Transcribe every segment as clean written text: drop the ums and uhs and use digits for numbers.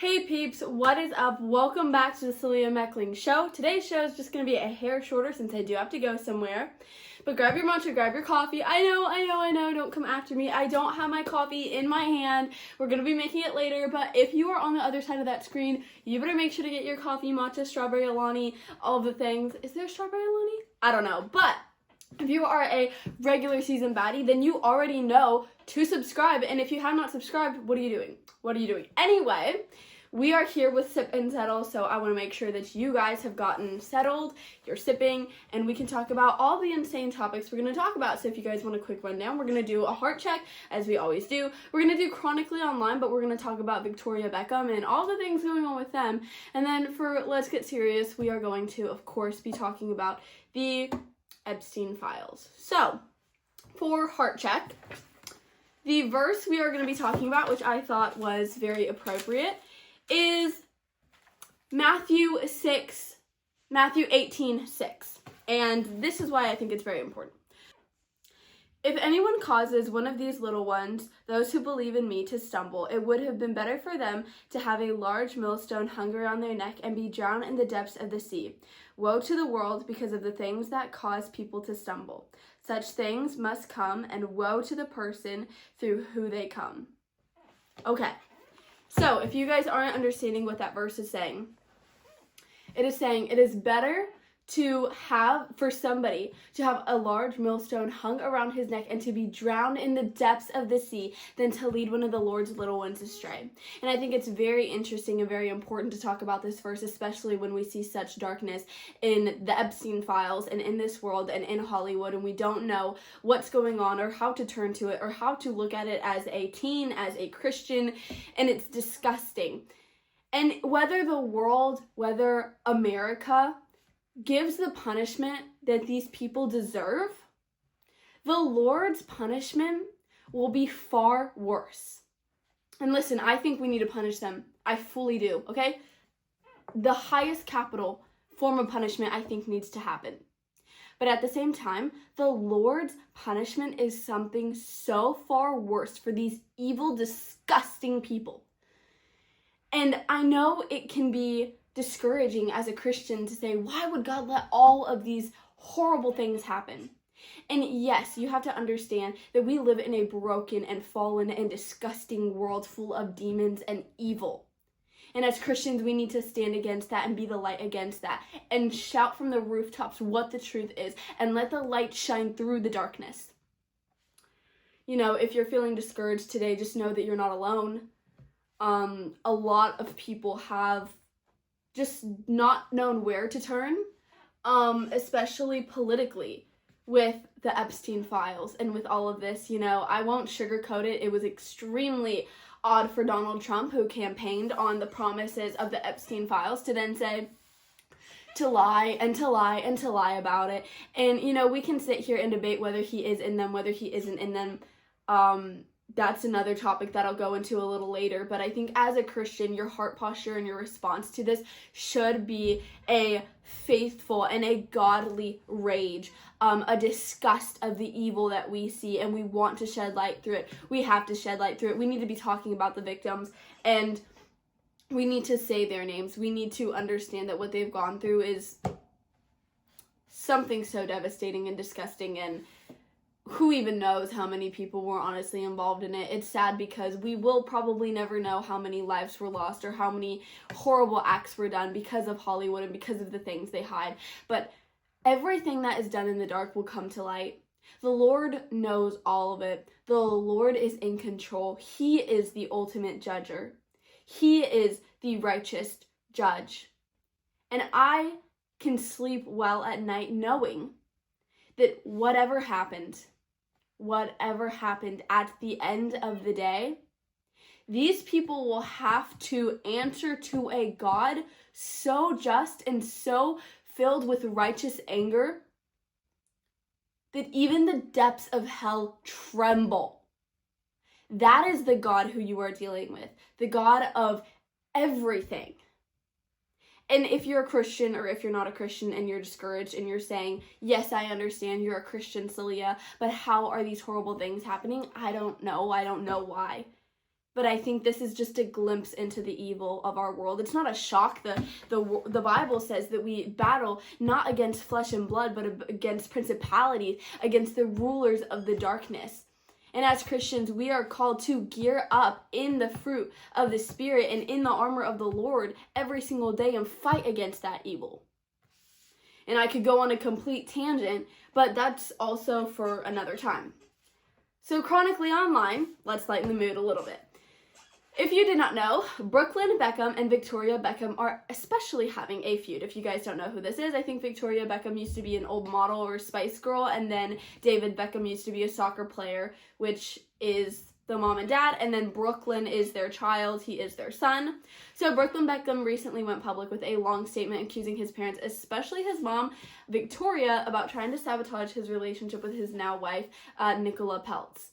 Hey peeps, what is up? Welcome back to the soliamechling show. Today's show is just going to be a hair shorter since I do have to go somewhere. But grab your matcha, grab your coffee. I know, don't come after me. I don't have my coffee in my hand. We're going to be making it later, but if you are on the other side of that screen, you better make sure to get your coffee, matcha, strawberry alani, all the things. Is there strawberry alani? I don't know, but if you are a regular season baddie, then you already know to subscribe. And if you have not subscribed, what are you doing? What are you doing? Anyway, we are here with Sip and Settle, so I want to make sure that you guys have gotten settled, you're sipping, and we can talk about all the insane topics we're going to talk about. So if you guys want a quick rundown, we're going to do a heart check, as we always do. We're going to do chronically online, but we're going to talk about Victoria Beckham and all the things going on with them. And then for Let's Get Serious, we are going to, of course, be talking about the Epstein Files. So, for heart check, the verse we are going to be talking about, which I thought was very appropriate, is Matthew 18:6. And this is why I think it's very important. If anyone causes one of these little ones, those who believe in me, to stumble, it would have been better for them to have a large millstone hung around their neck and be drowned in the depths of the sea. Woe to the world because of the things that cause people to stumble. Such things must come, and woe to the person through who they come. Okay, so if you guys aren't understanding what that verse is saying, it is saying it is better to have, for somebody to have a large millstone hung around his neck and to be drowned in the depths of the sea than to lead one of the Lord's little ones astray. And I think it's very interesting and very important to talk about this verse, especially when we see such darkness in the Epstein Files and in this world and in Hollywood, and we don't know what's going on or how to turn to it or how to look at it as a teen, as a Christian, and it's disgusting. And whether the world, whether America gives the punishment that these people deserve, the Lord's punishment will be far worse. And listen, I think we need to punish them. I fully do, okay? The highest capital form of punishment I think needs to happen. But at the same time, the Lord's punishment is something so far worse for these evil, disgusting people. And I know it can be discouraging as a Christian to say, why would God let all of these horrible things happen? And yes, you have to understand that we live in a broken and fallen and disgusting world full of demons and evil. And as Christians, we need to stand against that and be the light against that and shout from the rooftops what the truth is and let the light shine through the darkness. You know, if you're feeling discouraged today, just know that you're not alone. A lot of people have just not known where to turn, especially politically with the Epstein Files and with all of this. You know, I won't sugarcoat it. It was extremely odd for Donald Trump, who campaigned on the promises of the Epstein Files, to then say, to lie and to lie and to lie about it. And, you know, we can sit here and debate whether he is in them, whether he isn't in them. That's another topic that I'll go into a little later. But I think as a Christian, your heart posture and your response to this should be a faithful and a godly rage, a disgust of the evil that we see, and we want to shed light through it. We have to shed light through it. We need to be talking about the victims, and we need to say their names. We need to understand that what they've gone through is something so devastating and disgusting, and who even knows how many people were honestly involved in it. It's sad because we will probably never know how many lives were lost or how many horrible acts were done because of Hollywood and because of the things they hide. But everything that is done in the dark will come to light. The Lord knows all of it. The Lord is in control. He is the ultimate judger. He is the righteous judge. And I can sleep well at night knowing that whatever happened at the end of the day, these people will have to answer to a God so just and so filled with righteous anger that even the depths of hell tremble. That is the God who you are dealing with, the God of everything. And if you're a Christian or if you're not a Christian and you're discouraged and you're saying, yes, I understand you're a Christian, Solia, but how are these horrible things happening? I don't know. I don't know why. but I think this is just a glimpse into the evil of our world. It's not a shock. The Bible says that we battle not against flesh and blood, but against principalities, against the rulers of the darkness. And as Christians, we are called to gear up in the fruit of the Spirit and in the armor of the Lord every single day and fight against that evil. And I could go on a complete tangent, but that's also for another time. So chronically online, let's lighten the mood a little bit. If you did not know, Brooklyn Beckham and Victoria Beckham are especially having a feud. If you guys don't know who this is, I think Victoria Beckham used to be an old model or Spice Girl, and then David Beckham used to be a soccer player, which is the mom and dad, and then Brooklyn is their child, he is their son. So Brooklyn Beckham recently went public with a long statement accusing his parents, especially his mom, Victoria, about trying to sabotage his relationship with his now wife, Nicola Peltz.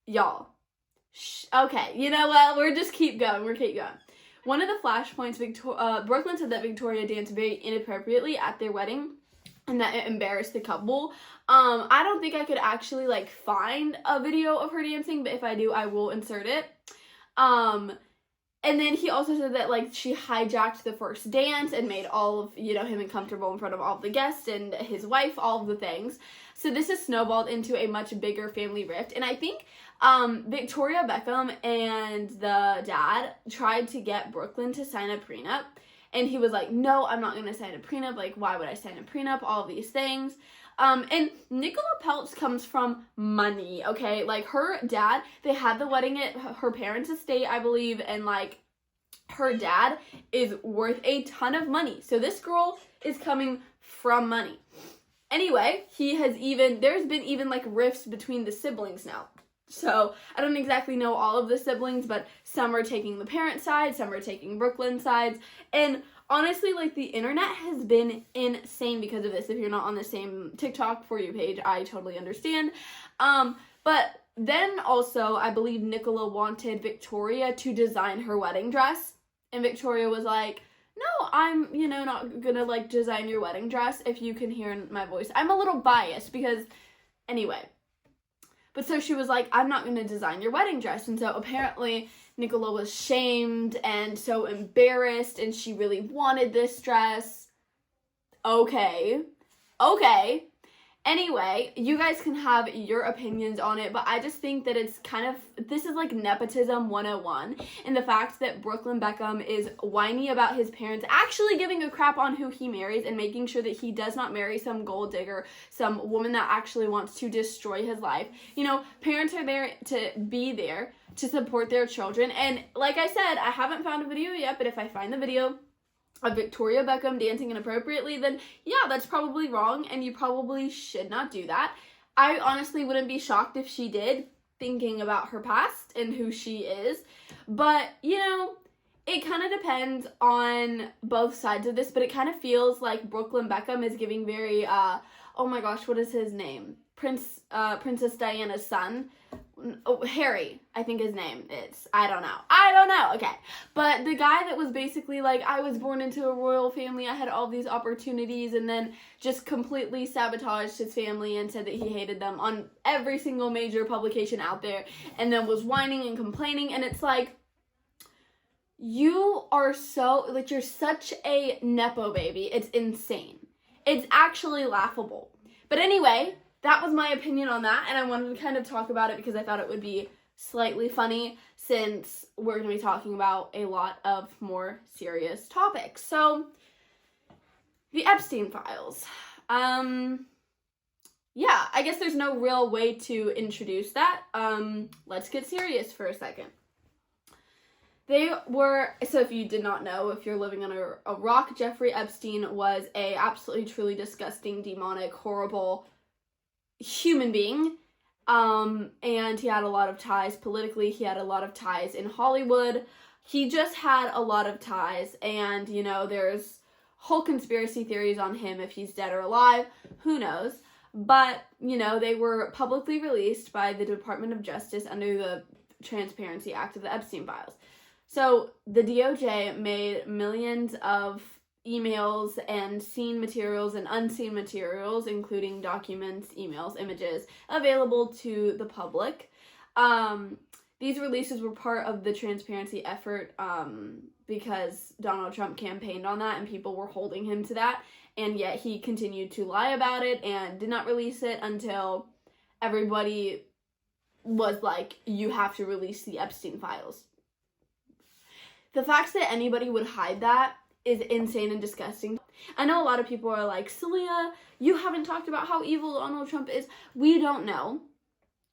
Y'all. Okay, you know what? We're keep going. One of the flashpoints, Brooklyn said that Victoria danced very inappropriately at their wedding and that it embarrassed the couple. I don't think I could actually find a video of her dancing, but if I do, I will insert it. And then he also said that she hijacked the first dance and made all of him uncomfortable in front of all of the guests and his wife, all of the things. So this has snowballed into a much bigger family rift, and I think Victoria Beckham and the dad tried to get Brooklyn to sign a prenup, and he was like, no, I'm not going to sign a prenup, why would I sign a prenup, all of these things. And Nicola Peltz comes from money, okay? Her dad, they had the wedding at her parents' estate, I believe, and her dad is worth a ton of money. So this girl is coming from money. Anyway, there's been even rifts between the siblings now. So I don't exactly know all of the siblings, but some are taking the parent side, some are taking Brooklyn's sides, and honestly, the internet has been insane because of this. If you're not on the same TikTok For You page, I totally understand. But then also, I believe Nicola wanted Victoria to design her wedding dress, and Victoria was like, no, I'm, not gonna, design your wedding dress. If you can hear my voice, I'm a little biased because, anyway. But so she was like, I'm not going to design your wedding dress. And so apparently Nicola was shamed and so embarrassed, and she really wanted this dress. Okay. Anyway, you guys can have your opinions on it, but I just think that it's this is nepotism 101, and the fact that Brooklyn Beckham is whiny about his parents actually giving a crap on who he marries and making sure that he does not marry some gold digger, some woman that actually wants to destroy his life. Parents are there to be there to support their children, and like I said, I haven't found a video yet, but if I find the video of Victoria Beckham dancing inappropriately, then yeah, that's probably wrong, and you probably should not do that. I honestly wouldn't be shocked if she did, thinking about her past and who she is, but it kind of depends on both sides of this, but it kind of feels like Brooklyn Beckham is giving very, oh my gosh, what is his name? Princess Diana's son. Oh, Harry, I think his name is. I don't know. Okay. But the guy that was basically I was born into a royal family, I had all these opportunities, and then just completely sabotaged his family and said that he hated them on every single major publication out there, and then was whining and complaining, and it's you are so, you're such a Nepo baby. It's insane. It's actually laughable. But anyway, that was my opinion on that, and I wanted to kind of talk about it because I thought it would be slightly funny since we're going to be talking about a lot of more serious topics. So, the Epstein Files. Yeah, I guess there's no real way to introduce that. Let's get serious for a second. So if you did not know, if you're living under a rock, Jeffrey Epstein was a absolutely, truly disgusting, demonic, horrible human being, and he had a lot of ties politically. He had a lot of ties in Hollywood. He just had a lot of ties, and there's whole conspiracy theories on him if he's dead or alive, who knows, but they were publicly released by the Department of Justice under the Transparency Act of the Epstein Files. So the DOJ made millions of emails and seen materials and unseen materials, including documents, emails, images, available to the public. These releases were part of the transparency effort because Donald Trump campaigned on that and people were holding him to that, and yet he continued to lie about it and did not release it until everybody was like, you have to release the Epstein Files. The fact that anybody would hide that is insane and disgusting. I know a lot of people are like, Solia, you haven't talked about how evil Donald Trump is. We don't know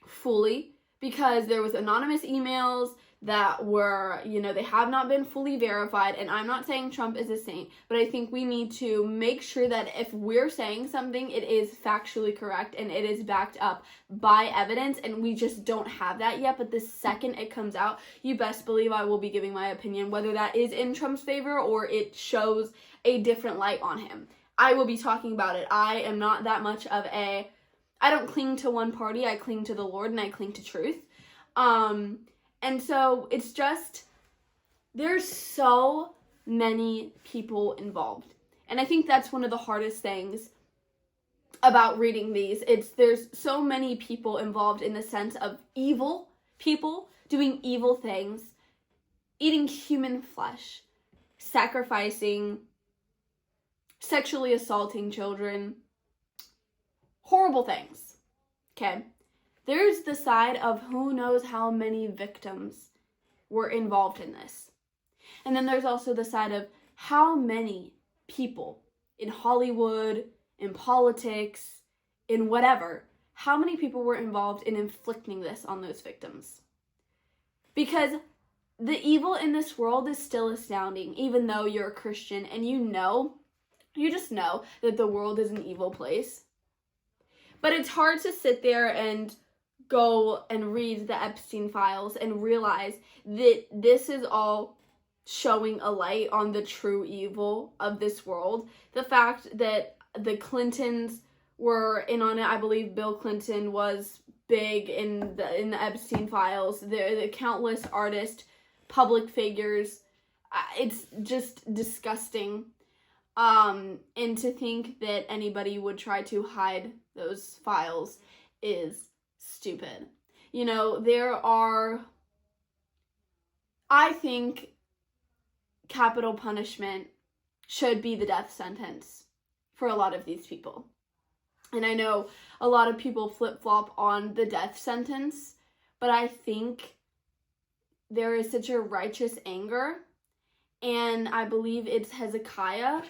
fully because there was anonymous emails that were, they have not been fully verified, and I'm not saying Trump is a saint, but I think we need to make sure that if we're saying something, it is factually correct and it is backed up by evidence, and we just don't have that yet. But the second it comes out, you best believe I will be giving my opinion, whether that is in Trump's favor or it shows a different light on him. I will be talking about it. I am not that much of I don't cling to one party, I cling to the Lord and I cling to truth. And so it's just, there's so many people involved. And I think that's one of the hardest things about reading these. There's so many people involved in the sense of evil people doing evil things, eating human flesh, sacrificing, sexually assaulting children, horrible things, okay? There's the side of who knows how many victims were involved in this. And then there's also the side of how many people in Hollywood, in politics, in whatever, how many people were involved in inflicting this on those victims. Because the evil in this world is still astounding, even though you're a Christian and you just know that the world is an evil place. But it's hard to sit there and go and read the Epstein Files and realize that this is all showing a light on the true evil of this world. The fact that the Clintons were in on it. I believe Bill Clinton was big in the Epstein Files. The countless artists, public figures. It's just disgusting. And to think that anybody would try to hide those files is stupid. I think capital punishment should be the death sentence for a lot of these people. And I know a lot of people flip-flop on the death sentence, but I think there is such a righteous anger, and I believe it's Hezekiah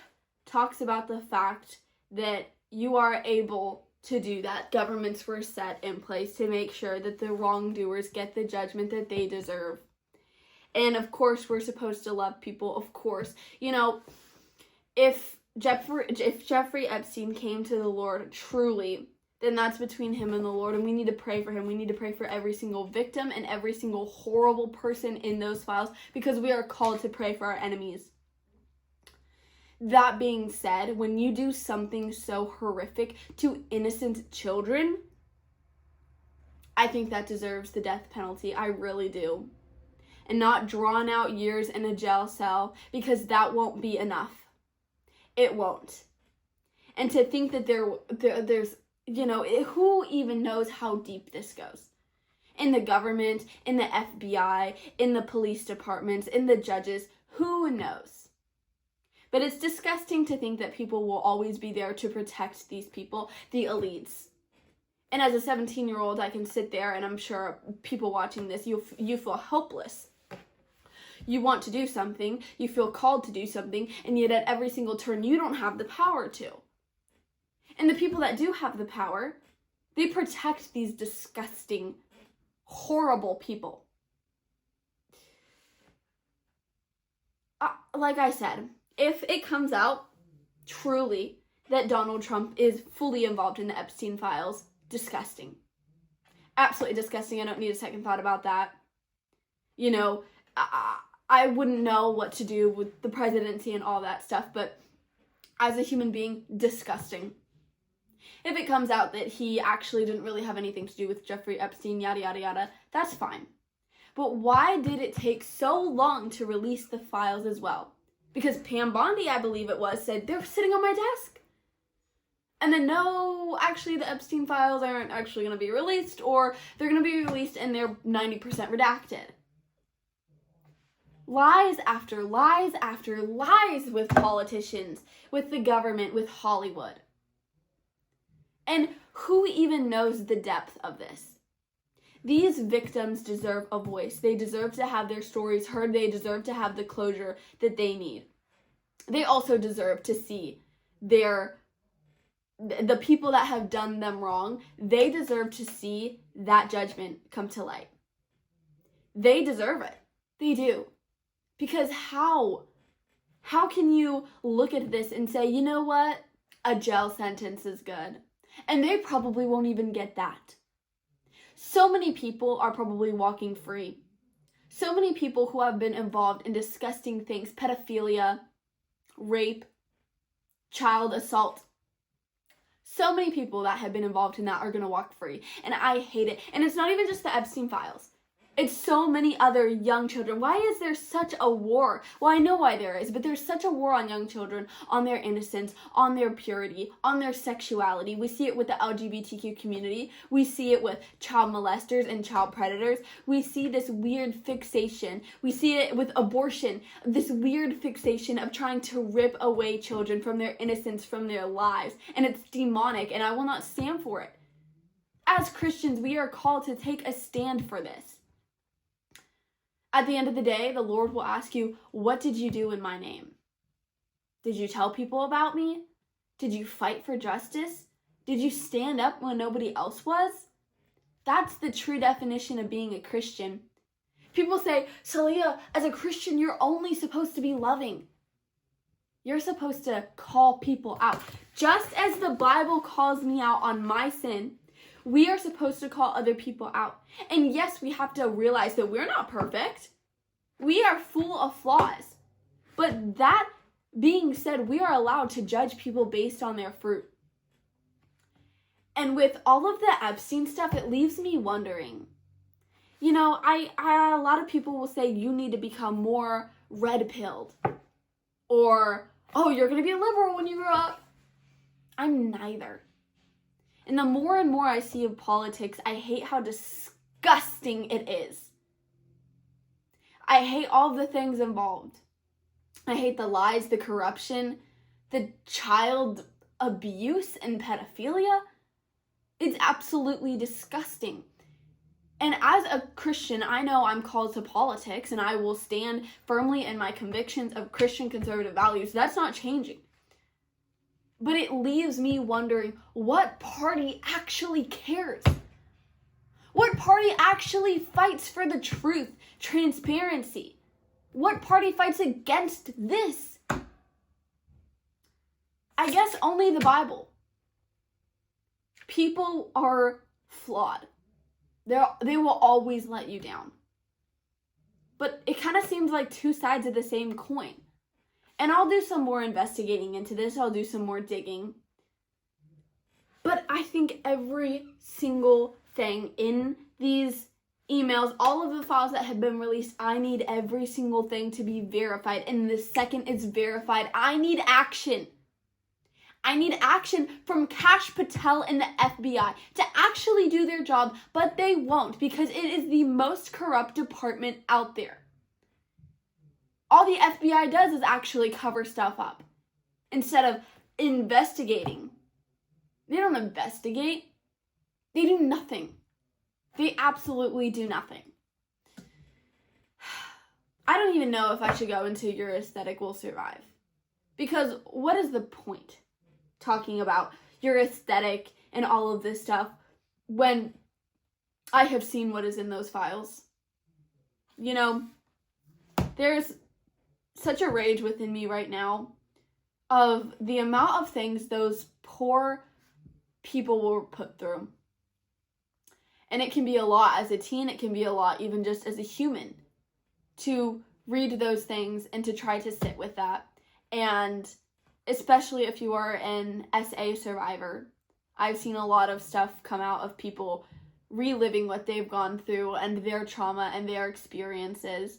talks about the fact that you are able to do that. Governments were set in place to make sure that the wrongdoers get the judgment that they deserve. And of course, we're supposed to love people, of course. If Jeffrey Epstein came to the Lord truly, then that's between him and the Lord, and we need to pray for him. We need to pray for every single victim and every single horrible person in those files, because we are called to pray for our enemies. That being said, when you do something so horrific to innocent children, I think that deserves the death penalty. I really do. And not drawn out years in a jail cell, because that won't be enough. It won't. And to think that there's, who even knows how deep this goes? In the government, in the FBI, in the police departments, in the judges, who knows? But it's disgusting to think that people will always be there to protect these people, the elites. And as a 17-year-old, I can sit there, and I'm sure people watching this, you feel helpless. You want to do something, you feel called to do something, and yet at every single turn, you don't have the power to. And the people that do have the power, they protect these disgusting, horrible people. Like I said, if it comes out truly that Donald Trump is fully involved in the Epstein Files, disgusting. Absolutely disgusting. I don't need a second thought about that. I wouldn't know what to do with the presidency and all that stuff, but as a human being, disgusting. If it comes out that he actually didn't really have anything to do with Jeffrey Epstein, yada, yada, yada, that's fine. But why did it take so long to release the files as well? Because Pam Bondi, I believe it was, said, they're sitting on my desk. And then, no, actually the Epstein Files aren't actually going to be released, or they're going to be released and they're 90% redacted. Lies after lies after lies with politicians, with the government, with Hollywood. And who even knows the depth of this? These victims deserve a voice. They deserve to have their stories heard. They deserve to have the closure that they need. They also deserve to see the people that have done them wrong. They deserve to see that judgment come to light. They deserve it. They do. Because how can you look at this and say, you know what? A jail sentence is good. And they probably won't even get that. So many people are probably walking free. So many people who have been involved in disgusting things, pedophilia, rape, child assault. So many people that have been involved in that are going to walk free. And I hate it. And it's not even just the Epstein Files. It's so many other young children. Why is there such a war? Well, I know why there is, but there's such a war on young children, on their innocence, on their purity, on their sexuality. We see it with the LGBTQ community. We see it with child molesters and child predators. We see this weird fixation. We see it with abortion, this weird fixation of trying to rip away children from their innocence, from their lives. And it's demonic, and I will not stand for it. As Christians, we are called to take a stand for this. At the end of the day, the Lord will ask you, what did you do in my name? Did you tell people about me? Did you fight for justice? Did you stand up when nobody else was? That's the true definition of being a Christian. People say, Solia, as a Christian, you're only supposed to be loving. You're supposed to call people out. Just as the Bible calls me out on my sin, we are supposed to call other people out. And yes, we have to realize that we're not perfect. We are full of flaws. But that being said, we are allowed to judge people based on their fruit. And with all of the Epstein stuff, it leaves me wondering. You know, a lot of people will say you need to become more red-pilled. Or, oh, you're going to be a liberal when you grow up. I'm neither. And the more and more I see of politics, I hate how disgusting it is. I hate all the things involved. I hate the lies, the corruption, the child abuse and pedophilia. It's absolutely disgusting. And as a Christian, I know I'm called to politics, and I will stand firmly in my convictions of Christian conservative values. That's not changing. But it leaves me wondering, what party actually cares? What party actually fights for the truth, transparency? What party fights against this? I guess only the Bible. People are flawed. They will always let you down. But it kind of seems like two sides of the same coin. And I'll do some more investigating into this. I'll do some more digging. But I think every single thing in these emails, all of the files that have been released, I need every single thing to be verified. And the second it's verified, I need action. I need action from Kash Patel and the FBI to actually do their job, but they won't because it is the most corrupt department out there. All the FBI does is actually cover stuff up instead of investigating. They don't investigate. They do nothing. They absolutely do nothing. I don't even know if I should go into your aesthetic will survive. Because what is the point talking about your aesthetic and all of this stuff when I have seen what is in those files? You know, there's such a rage within me right now of the amount of things those poor people were put through. And it can be a lot as a teen, it can be a lot even just as a human to read those things and to try to sit with that. And especially if you are an SA survivor, I've seen a lot of stuff come out of people reliving what they've gone through and their trauma and their experiences.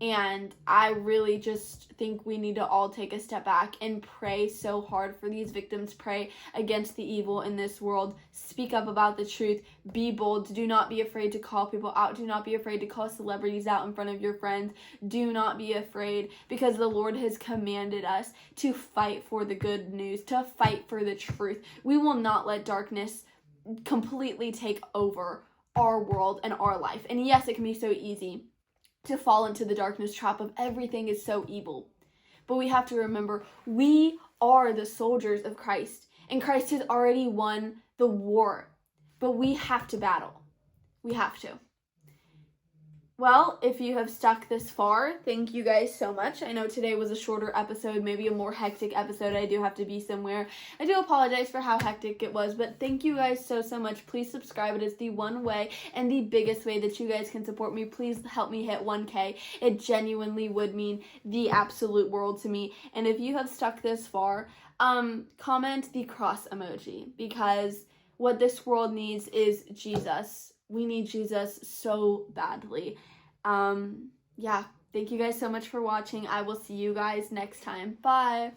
And I really just think we need to all take a step back and pray so hard for these victims. Pray against the evil in this world. Speak up about the truth. Be bold. Do not be afraid to call people out. Do not be afraid to call celebrities out in front of your friends. Do not be afraid, because the Lord has commanded us to fight for the good news, to fight for the truth. We will not let darkness completely take over our world and our life. And yes, it can be so easy to fall into the darkness trap of everything is so evil. But we have to remember, we are the soldiers of Christ, and Christ has already won the war. But we have to battle. We have to. Well, if you have stuck this far, thank you guys so much. I know today was a shorter episode, maybe a more hectic episode. I do have to be somewhere. I do apologize for how hectic it was, but thank you guys so much. Please subscribe. It is the one way and the biggest way that you guys can support me. Please help me hit 1K. It genuinely would mean the absolute world to me. And if you have stuck this far, comment the cross emoji, because what this world needs is Jesus. We need Jesus so badly. Yeah, thank you guys so much for watching. I will see you guys next time. Bye.